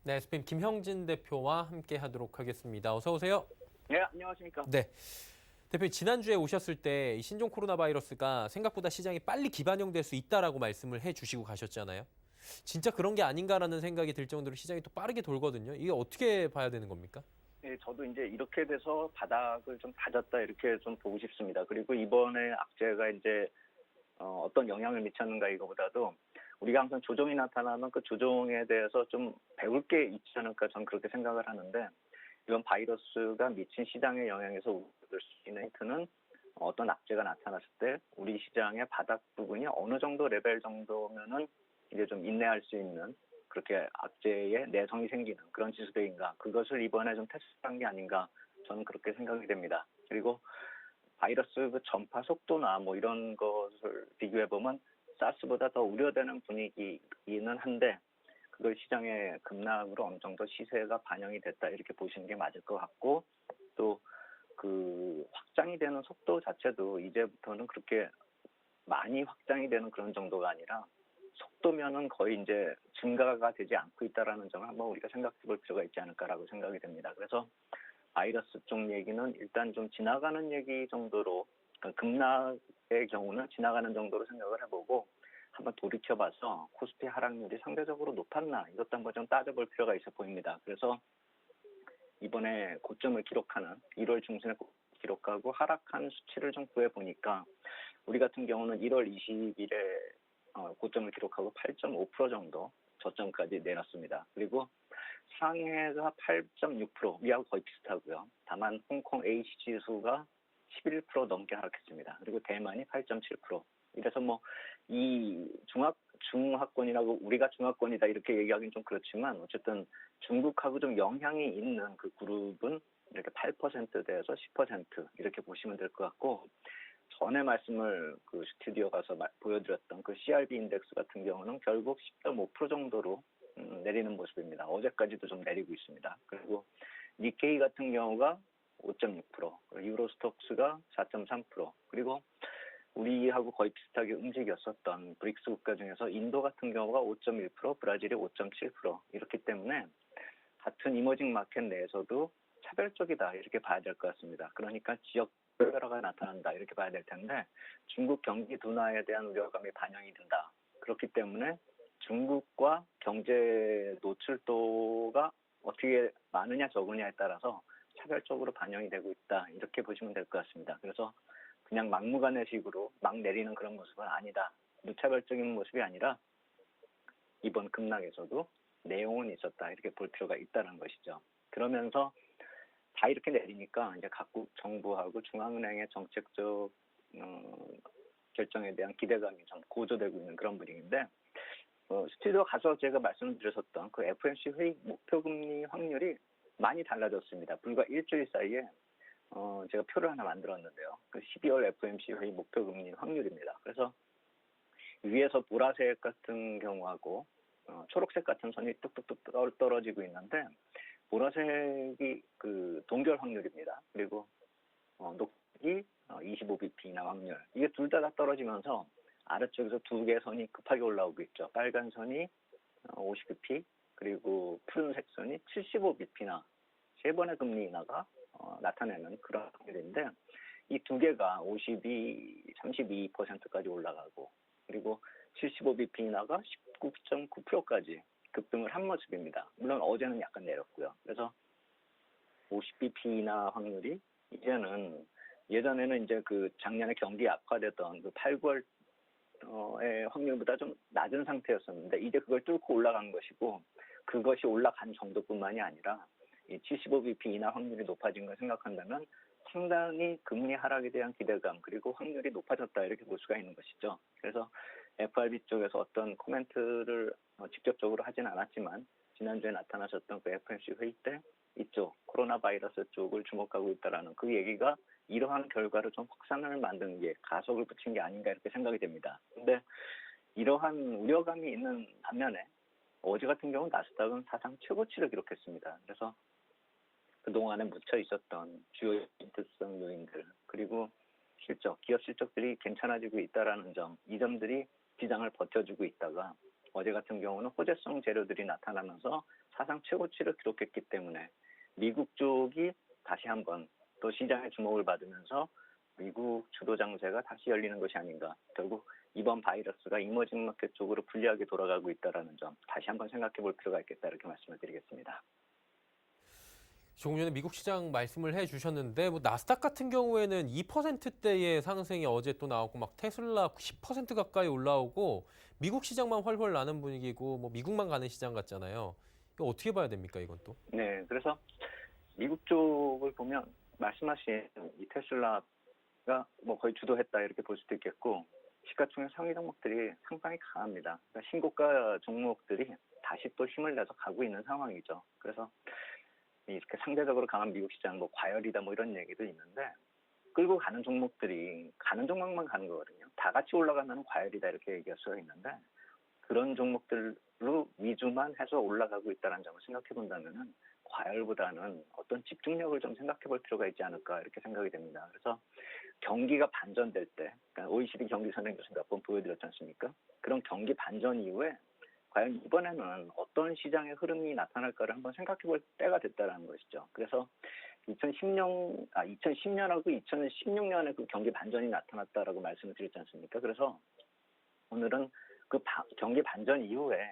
네, SPM 김형진 대표와 함께 하도록 하겠습니다. 어서 오세요. 네, 안녕하십니까. 네. 대표님, 지난주에 오셨을 때 이 신종 코로나 바이러스가 생각보다 시장이 빨리 기반영될 수 있다라고 말씀을 해 주시고 가셨잖아요. 진짜 그런 게 아닌가라는 생각이 들 정도로 시장이 또 빠르게 돌거든요. 이게 어떻게 봐야 되는 겁니까? 네, 저도 이제 이렇게 돼서 바닥을 좀 다졌다 이렇게 좀 보고 싶습니다. 그리고 이번에 악재가 이제 어떤 영향을 미쳤는가 이거보다도 우리가 항상 조정이 나타나면 그 조정에 대해서 좀 배울 게 있지 않을까 저는 그렇게 생각을 하는데 이번 바이러스가 미친 시장의 영향에서 우려될 수 있는 힌트는 어떤 악재가 나타났을 때 우리 시장의 바닥 부분이 어느 정도 레벨 정도면은 이제 좀 인내할 수 있는 그렇게 악재의 내성이 생기는 그런 지수대인가 그것을 이번에 좀 테스트한 게 아닌가 저는 그렇게 생각이 됩니다. 그리고 바이러스 그 전파 속도나 뭐 이런 것을 비교해 보면 사스보다 더 우려되는 분위기이기는 한데 그걸 시장의 급락으로 어느 정도 시세가 반영이 됐다 이렇게 보시는 게 맞을 것 같고 또 그 확장이 되는 속도 자체도 이제부터는 그렇게 많이 확장이 되는 그런 정도가 아니라 속도면은 거의 이제 증가가 되지 않고 있다라는 점을 한번 우리가 생각해 볼 필요가 있지 않을까라고 생각이 됩니다. 그래서 바이러스 쪽 얘기는 일단 좀 지나가는 얘기 정도로 그러니까 급락의 경우는 지나가는 정도로 생각을 해보고 한번 돌이켜봐서 코스피 하락률이 상대적으로 높았나 이것도 한번 좀 따져볼 필요가 있어 보입니다. 그래서 이번에 고점을 기록하는 1월 중순에 기록하고 하락한 수치를 좀 구해보니까 우리 같은 경우는 1월 20일에 고점을 기록하고 8.5% 정도 저점까지 내렸습니다. 그리고 상해가 8.6%, 위하고 거의 비슷하고요. 다만 홍콩 H 지수가 11% 넘게 하락했습니다. 그리고 대만이 8.7%. 이래서 뭐 이 중하권이라고 우리가 중하권이다 이렇게 얘기하기는 좀 그렇지만 어쨌든 중국하고 좀 영향이 있는 그 그룹은 이렇게 8%대에서 10% 이렇게 보시면 될 것 같고 전에 말씀을 그 스튜디오 가서 보여드렸던 그 CRB 인덱스 같은 경우는 결국 10.5% 정도로 내리는 모습입니다. 어제까지도 좀 내리고 있습니다. 그리고 니케이 같은 경우가 5.6%, 유로스톡스가 4.3%, 그리고 우리하고 거의 비슷하게 움직였었던 브릭스 국가 중에서 인도 같은 경우가 5.1%, 브라질이 5.7% 이렇기 때문에 같은 이머징 마켓 내에서도 차별적이다 이렇게 봐야 될 것 같습니다. 그러니까 지역 변화가 나타난다 이렇게 봐야 될 텐데 중국 경기 둔화에 대한 우려감이 반영이 된다. 그렇기 때문에 중국과 경제 노출도가 어떻게 많으냐 적으냐에 따라서 차별적으로 반영이 되고 있다 이렇게 보시면 될 것 같습니다. 그래서 그냥 막무가내식으로 막 내리는 그런 모습은 아니다. 무차별적인 모습이 아니라 이번 급락에서도 내용은 있었다 이렇게 볼 필요가 있다는 것이죠. 그러면서 다 이렇게 내리니까 이제 각국 정부하고 중앙은행의 정책적 결정에 대한 기대감이 좀 고조되고 있는 그런 분위기인데 스튜디오 가서 제가 말씀드렸었던 그 FOMC 회의 목표금리 확률이 많이 달라졌습니다. 불과 일주일 사이에 제가 표를 하나 만들었는데요. 그 12월 FOMC 회의 목표금리 확률입니다. 그래서 위에서 보라색 같은 경우하고 초록색 같은 선이 뚝뚝뚝 떨어지고 있는데 보라색이 그 동결 확률입니다. 그리고 녹색이 25bp 인하 확률. 이게 둘 다 떨어지면서 아래쪽에서 두 개의 선이 급하게 올라오고 있죠. 빨간 선이 50bp 그리고 푸른색 선이 75bp나 세 번의 금리 인하가 나타내는 그런 확률인데 이 두 개가 32까지 올라가고 그리고 75bp 인하가 19.9%까지 급등을 한 모습입니다. 물론 어제는 약간 내렸고요. 그래서 50bp 인하 확률이 이제는 예전에는 이제 그 작년에 경기 악화됐던 그 8, 9월의 확률보다 좀 낮은 상태였었는데 이제 그걸 뚫고 올라간 것이고 그것이 올라간 정도뿐만이 아니라 이 75bp 인하 확률이 높아진 걸 생각한다면 상당히 금리 하락에 대한 기대감 그리고 확률이 높아졌다 이렇게 볼 수가 있는 것이죠. 그래서 FRB 쪽에서 어떤 코멘트를 직접적으로 하진 않았지만 지난주에 나타나셨던 그 FOMC 회의 때 이쪽 코로나 바이러스 쪽을 주목하고 있다라는 그 얘기가 이러한 결과를 좀 확산을 만든 게 가속을 붙인 게 아닌가 이렇게 생각이 됩니다. 근데 이러한 우려감이 있는 반면에 어제 같은 경우 나스닥은 사상 최고치를 기록했습니다. 그래서 그동안에 묻혀 있었던 주요 인트성 요인들 그리고 실적, 기업 실적들이 괜찮아지고 있다라는 점, 이 점들이 시장을 버텨주고 있다가 어제 같은 경우는 호재성 재료들이 나타나면서 사상 최고치를 기록했기 때문에 미국 쪽이 다시 한번 또 시장의 주목을 받으면서 미국 주도 장세가 다시 열리는 것이 아닌가. 결국 이번 바이러스가 이머징 마켓 쪽으로 불리하게 돌아가고 있다는 점 다시 한번 생각해 볼 필요가 있겠다 이렇게 말씀을 드리겠습니다. 조금 전에 미국 시장 말씀을 해주셨는데 뭐 나스닥 같은 경우에는 2%대의 상승이 어제 또 나오고 막 테슬라 10% 가까이 올라오고 미국 시장만 훨훨 나는 분위기고 뭐 미국만 가는 시장 같잖아요. 이거 어떻게 봐야 됩니까, 이건 또? 네, 그래서 미국 쪽을 보면 말씀하신 이 테슬라가 뭐 거의 주도했다 이렇게 볼 수도 있겠고 시가총액 상위 종목들이 상당히 강합니다. 그러니까 신고가 종목들이 다시 또 힘을 내서 가고 있는 상황이죠. 그래서 이렇게 상대적으로 강한 미국 시장 뭐 과열이다 뭐 이런 얘기도 있는데 끌고 가는 종목들이 가는 종목만 가는 거거든요. 다 같이 올라가면 과열이다 이렇게 얘기할 수가 있는데 그런 종목들로 위주만 해서 올라가고 있다는 점을 생각해 본다면은 과열보다는 어떤 집중력을 좀 생각해 볼 필요가 있지 않을까 이렇게 생각이 됩니다. 그래서 경기가 반전될 때, 그러니까 OECD 경기 선행조사 몇 번 보여드렸지 않습니까? 그런 경기 반전 이후에 과연 이번에는 어떤 시장의 흐름이 나타날까를 한번 생각해 볼 때가 됐다는 것이죠. 그래서 2010년하고 2016년에 그 경기 반전이 나타났다라고 말씀을 드렸지 않습니까? 그래서 오늘은 그 경기 반전 이후에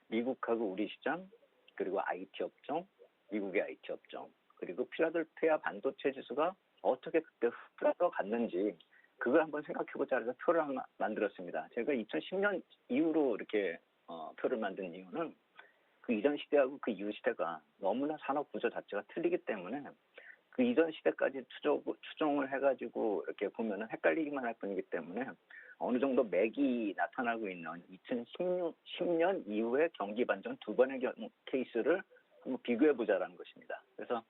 미국하고 우리 시장, 그리고 IT 업종, 미국의 IT 업종, 그리고 필라델피아 반도체 지수가 어떻게 그때 흘러갔는지 그걸 한번 생각해보자 해서 표를 하나 만들었습니다. 제가 2010년 이후로 이렇게 표를 만든 이유는 그 이전 시대하고 그 이후 시대가 너무나 산업 구조 자체가 틀리기 때문에 그 이전 시대까지 추종을 해가지고 이렇게 보면은 헷갈리기만 할 뿐이기 때문에 어느 정도 맥이 나타나고 있는 2010년 이후의 경기 반전 두 번의 케이스를 한번 비교해 보자라는 것입니다. 그래서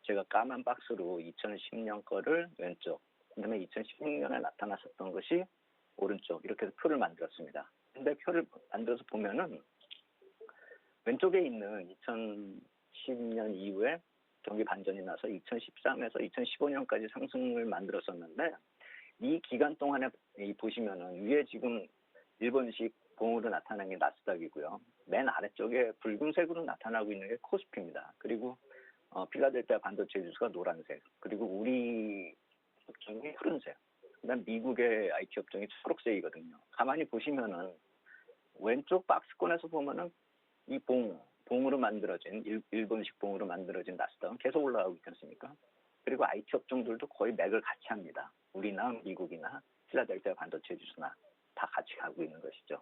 제가 까만 박스로 2010년 거를 왼쪽, 그다음에 2016년에 나타났었던 것이 오른쪽 이렇게 해서 표를 만들었습니다. 근데 표를 만들어서 보면은 왼쪽에 있는 2010년 이후에 경기 반전이 나서 2013에서 2015년까지 상승을 만들었었는데 이 기간 동안에 보시면은 위에 지금 일본식 봉으로 나타난 게 나스닥이고요. 맨 아래쪽에 붉은색으로 나타나고 있는 게 코스피입니다. 그리고 필라델피아 반도체 지수가 노란색, 그리고 우리 업종이 푸른색, 그다음 미국의 IT 업종이 초록색이거든요. 가만히 보시면은 왼쪽 박스권에서 보면은 이 봉으로 만들어진 일본식 봉으로 만들어진 나스닥은 계속 올라가고 있지 않습니까? 그리고 IT 업종들도 거의 맥을 같이 합니다. 우리나 미국이나 필라델피아 반도체 지수나 다 같이 가고 있는 것이죠.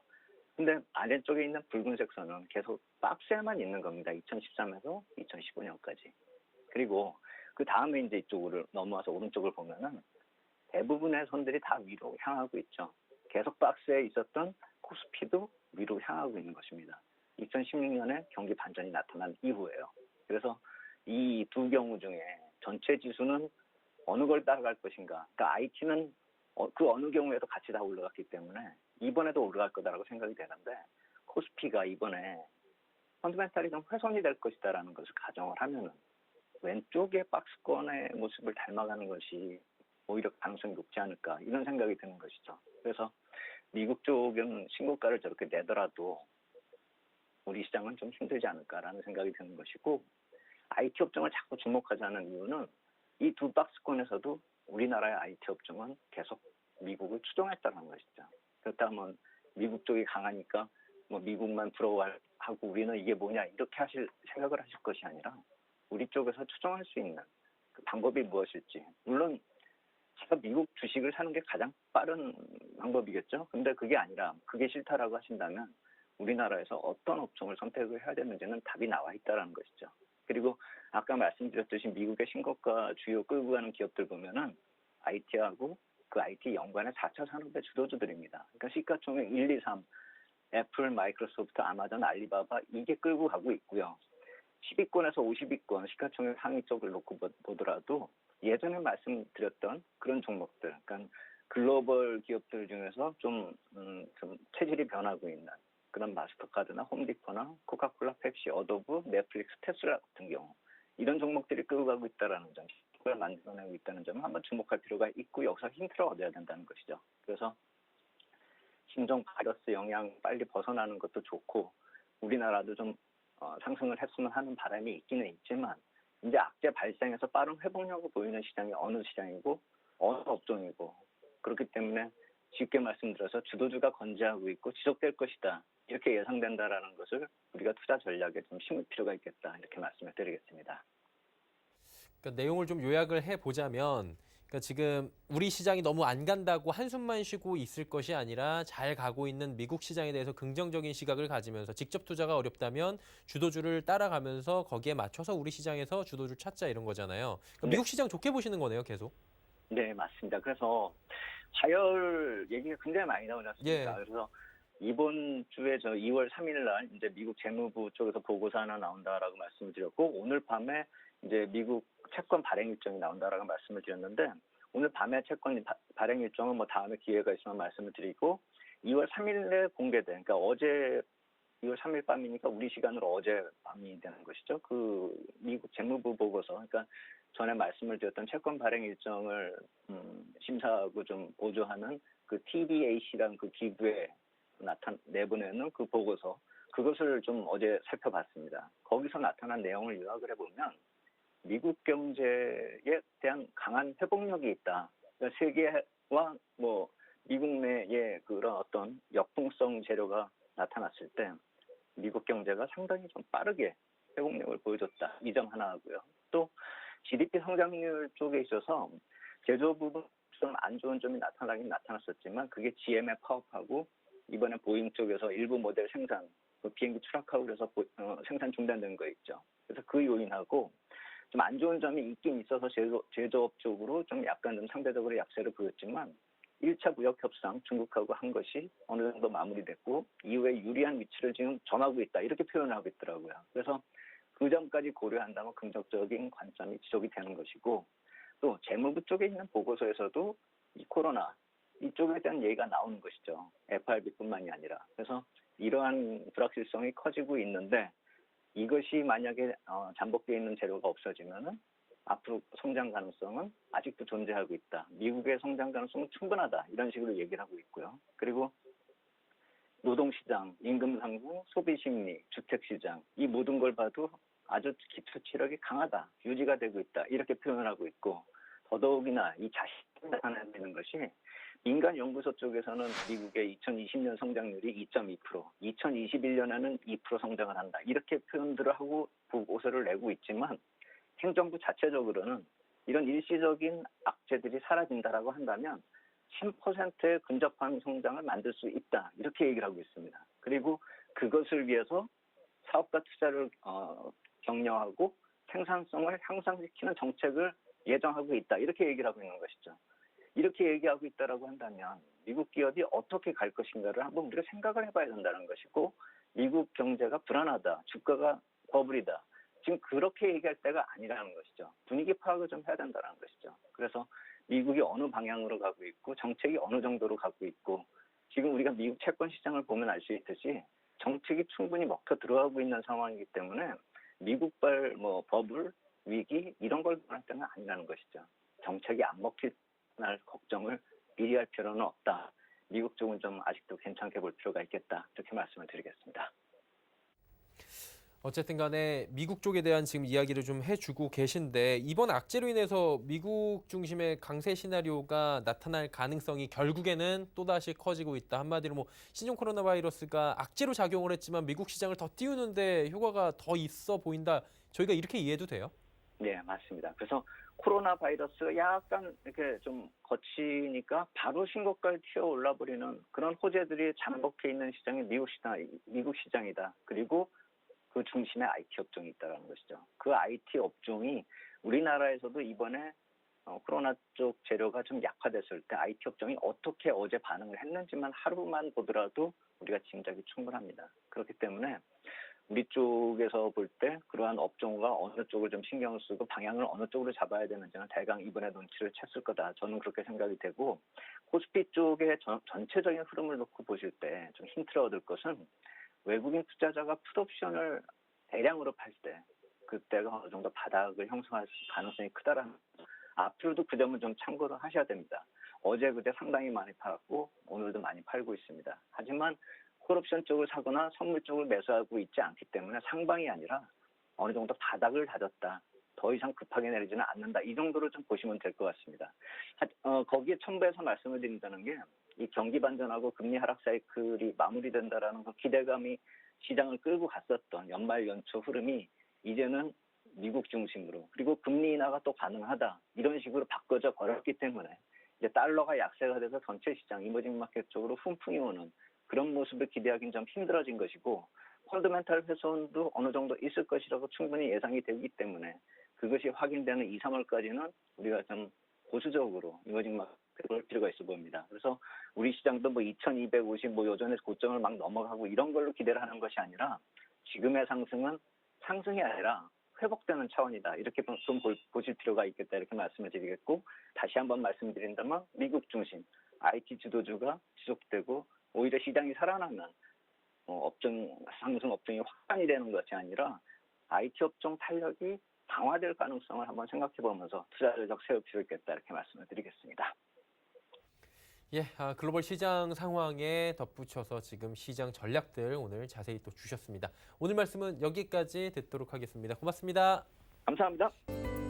근데 아래쪽에 있는 붉은색 선은 계속 박스에만 있는 겁니다. 2013에서 2015년까지. 그리고 그 다음에 이제 이쪽으로 넘어와서 오른쪽을 보면은 대부분의 선들이 다 위로 향하고 있죠. 계속 박스에 있었던 코스피도 위로 향하고 있는 것입니다. 2016년에 경기 반전이 나타난 이후에요. 그래서 이 두 경우 중에 전체 지수는 어느 걸 따라갈 것인가. 그러니까 IT는 그 어느 경우에도 같이 다 올라갔기 때문에 이번에도 올라갈 거다라고 생각이 되는데 코스피가 이번에 펀드멘탈이 좀 훼손이 될 것이다라는 것을 가정을 하면은 왼쪽의 박스권의 모습을 닮아가는 것이 오히려 가능성이 높지 않을까 이런 생각이 드는 것이죠. 그래서 미국 쪽은 신고가를 저렇게 내더라도 우리 시장은 좀 힘들지 않을까라는 생각이 드는 것이고 IT 업종을 자꾸 주목하자는 이유는 이 두 박스권에서도 우리나라의 IT 업종은 계속 미국을 추종했다는 것이죠. 그렇다면 미국 쪽이 강하니까 뭐 미국만 부러워하고 우리는 이게 뭐냐 이렇게 생각을 하실 것이 아니라 우리 쪽에서 추종할 수 있는 그 방법이 무엇일지. 물론 제가 미국 주식을 사는 게 가장 빠른 방법이겠죠. 근데 그게 아니라 그게 싫다라고 하신다면 우리나라에서 어떤 업종을 선택을 해야 되는지는 답이 나와 있다는 것이죠. 그리고 아까 말씀드렸듯이 미국의 신고가 주요 끌고 가는 기업들 보면은 IT하고 그 IT 연관의 4차 산업의 주도주들입니다. 그러니까 시가총액 1, 2, 3, 애플, 마이크로소프트, 아마존, 알리바바 이게 끌고 가고 있고요. 10위권에서 50위권 시가총액 상위 쪽을 놓고 보더라도 예전에 말씀드렸던 그런 종목들, 그러니까 글로벌 기업들 중에서 좀 체질이 변하고 있는 그런 마스터카드나 홈디포나 코카콜라, 펩시, 어도브, 넷플릭스, 테슬라 같은 경우 이런 종목들이 끌고 가고 있다는 점, 그걸 만들어내고 있다는 점을 한번 주목할 필요가 있고 여기서 힌트를 얻어야 된다는 것이죠. 그래서 신종 바이러스 영향 빨리 벗어나는 것도 좋고 우리나라도 좀 상승을 했으면 하는 바람이 있기는 있지만 이제 악재 발생해서 빠른 회복력을 보이는 시장이 어느 시장이고 어느 업종이고 그렇기 때문에 쉽게 말씀드려서 주도주가 건재하고 있고 지속될 것이다. 이렇게 예상된다라는 것을 우리가 투자 전략에 좀 심을 필요가 있겠다. 이렇게 말씀을 드리겠습니다. 그러니까 내용을 좀 요약을 해보자면 그러니까 지금 우리 시장이 너무 안 간다고 한숨만 쉬고 있을 것이 아니라 잘 가고 있는 미국 시장에 대해서 긍정적인 시각을 가지면서 직접 투자가 어렵다면 주도주를 따라가면서 거기에 맞춰서 우리 시장에서 주도주 찾자 이런 거잖아요. 그러니까 네. 미국 시장 좋게 보시는 거네요, 계속. 네, 맞습니다. 그래서 화요일 얘기가 굉장히 많이 나오지 않습니까? 예. 그래서 이번 주에 저 2월 3일 날 이제 미국 재무부 쪽에서 보고서 하나 나온다라고 말씀을 드렸고 오늘 밤에 이제 미국 채권 발행 일정이 나온다라고 말씀을 드렸는데 오늘 밤에 채권 발행 일정은 뭐 다음에 기회가 있으면 말씀을 드리고 2월 3일에 공개된 그러니까 어제 2월 3일 밤이니까 우리 시간으로 어제 밤이 되는 것이죠. 그 미국 재무부 보고서 그러니까 전에 말씀을 드렸던 채권 발행 일정을 심사하고 좀 보조하는 그 TBAC라는 그 기구에 내보내는 그 보고서 그것을 좀 어제 살펴봤습니다. 거기서 나타난 내용을 요약을 해보면 미국 경제에 대한 강한 회복력이 있다. 그러니까 세계와 뭐 미국 내의 그런 어떤 역풍성 재료가 나타났을 때 미국 경제가 상당히 좀 빠르게 회복력을 보여줬다. 이 점 하나 하고요. 또 GDP 성장률 쪽에 있어서 제조업 부분 좀 안 좋은 점이 나타나긴 나타났었지만 그게 GM에 파업하고 이번에 보잉 쪽에서 일부 모델 생산 그 비행기 추락하고 그래서 생산 중단된 거 있죠. 그래서 그 요인하고 좀 안 좋은 점이 있긴 있어서 제조업 쪽으로 좀 약간 좀 상대적으로 약세를 보였지만 1차 무역 협상 중국하고 한 것이 어느 정도 마무리됐고 이후에 유리한 위치를 지금 점하고 있다 이렇게 표현을 하고 있더라고요. 그래서 그 점까지 고려한다면 긍정적인 관점이 지속이 되는 것이고 또 재무부 쪽에 있는 보고서에서도 이 코로나 이쪽에 대한 얘기가 나오는 것이죠. FRB뿐만이 아니라 그래서 이러한 불확실성이 커지고 있는데 이것이 만약에 잠복되어 있는 재료가 없어지면은 앞으로 성장 가능성은 아직도 존재하고 있다. 미국의 성장 가능성은 충분하다. 이런 식으로 얘기를 하고 있고요. 그리고 노동시장, 임금 상승, 소비심리, 주택시장 이 모든 걸 봐도 아주 기초 체력이 강하다. 유지가 되고 있다. 이렇게 표현을 하고 있고 더더욱이나 이 자신이 나타나는 것이 민간 연구소 쪽에서는 미국의 2020년 성장률이 2.2%, 2021년에는 2% 성장을 한다. 이렇게 표현들을 하고 보고서를 내고 있지만 행정부 자체적으로는 이런 일시적인 악재들이 사라진다라고 한다면 10%의 근접한 성장을 만들 수 있다. 이렇게 얘기를 하고 있습니다. 그리고 그것을 위해서 사업과 투자를 격려하고 생산성을 향상시키는 정책을 예정하고 있다. 이렇게 얘기를 하고 있는 것이죠. 이렇게 얘기하고 있다라고 한다면 미국 기업이 어떻게 갈 것인가를 한번 우리가 생각을 해봐야 된다는 것이고 미국 경제가 불안하다. 주가가 버블이다. 지금 그렇게 얘기할 때가 아니라는 것이죠. 분위기 파악을 좀 해야 된다는 것이죠. 그래서 미국이 어느 방향으로 가고 있고 정책이 어느 정도로 가고 있고 지금 우리가 미국 채권 시장을 보면 알 수 있듯이 정책이 충분히 먹혀 들어가고 있는 상황이기 때문에 미국발 뭐 버블 위기 이런 걸 말할 때는 아니라는 것이죠. 정책이 안 먹힐 날 걱정을 미리 할 필요는 없다. 미국 쪽은 좀 아직도 괜찮게 볼 필요가 있겠다. 이렇게 말씀을 드리겠습니다. 어쨌든 간에 미국 쪽에 대한 지금 이야기를 좀 해주고 계신데 이번 악재로 인해서 미국 중심의 강세 시나리오가 나타날 가능성이 결국에는 또다시 커지고 있다. 한마디로 뭐 신종 코로나 바이러스가 악재로 작용을 했지만 미국 시장을 더 띄우는데 효과가 더 있어 보인다. 저희가 이렇게 이해해도 돼요? 네, 맞습니다. 그래서 코로나 바이러스가 약간 이렇게 좀 거치니까 바로 신고가를 튀어 올라 버리는 그런 호재들이 잠복해 있는 시장이 미국 시장이다. 그리고 그 중심에 IT 업종이 있다는 것이죠. 그 IT 업종이 우리나라에서도 이번에 코로나 쪽 재료가 좀 약화됐을 때 IT 업종이 어떻게 어제 반응을 했는지만 하루만 보더라도 우리가 짐작이 충분합니다. 그렇기 때문에 우리 쪽에서 볼 때 그러한 업종과 어느 쪽을 좀 신경을 쓰고 방향을 어느 쪽으로 잡아야 되는지는 대강 이번에 눈치를 챘을 거다. 저는 그렇게 생각이 되고 코스피 쪽의 전체적인 흐름을 놓고 보실 때 좀 힌트를 얻을 것은 외국인 투자자가 풋옵션을 대량으로 팔 때 그때가 어느 정도 바닥을 형성할 가능성이 크다라는 앞으로도 그 점은 좀 참고를 하셔야 됩니다. 어제 그제 상당히 많이 팔았고 오늘도 많이 팔고 있습니다. 하지만 콜옵션 쪽을 사거나 선물 쪽을 매수하고 있지 않기 때문에 상방이 아니라 어느 정도 바닥을 다졌다. 더 이상 급하게 내리지는 않는다. 이 정도로 좀 보시면 될 것 같습니다. 거기에 첨부해서 말씀을 드린다는 게 이 경기 반전하고 금리 하락 사이클이 마무리된다라는 그 기대감이 시장을 끌고 갔었던 연말 연초 흐름이 이제는 미국 중심으로 그리고 금리 인하가 또 가능하다. 이런 식으로 바꿔져 버렸기 때문에 이제 달러가 약세가 돼서 전체 시장 이머징 마켓 쪽으로 훈풍이 오는 그런 모습을 기대하기는 좀 힘들어진 것이고 펀더멘탈 훼손도 어느 정도 있을 것이라고 충분히 예상이 되기 때문에 그것이 확인되는 2, 3월까지는 우리가 좀 보수적으로 이머징 마켓을 볼 필요가 있어 보입니다. 그래서 우리 시장도 뭐 2250 뭐 요전에 고점을 막 넘어가고 이런 걸로 기대를 하는 것이 아니라 지금의 상승은 상승이 아니라 회복되는 차원이다. 이렇게 좀 보실 필요가 있겠다. 이렇게 말씀을 드리겠고 다시 한번 말씀드린다면 미국 중심 IT 주도주가 지속되고 오히려 시장이 살아나면 업종 상승 업종이 확산이 되는 것이 아니라 IT 업종 탄력이 강화될 가능성을 한번 생각해 보면서 투자 전략 세울 필요 있겠다. 이렇게 말씀을 드리겠습니다. 예, 글로벌 시장 상황에 덧붙여서 지금 시장 전략들 오늘 자세히 또 주셨습니다. 오늘 말씀은 여기까지 듣도록 하겠습니다. 고맙습니다. 감사합니다.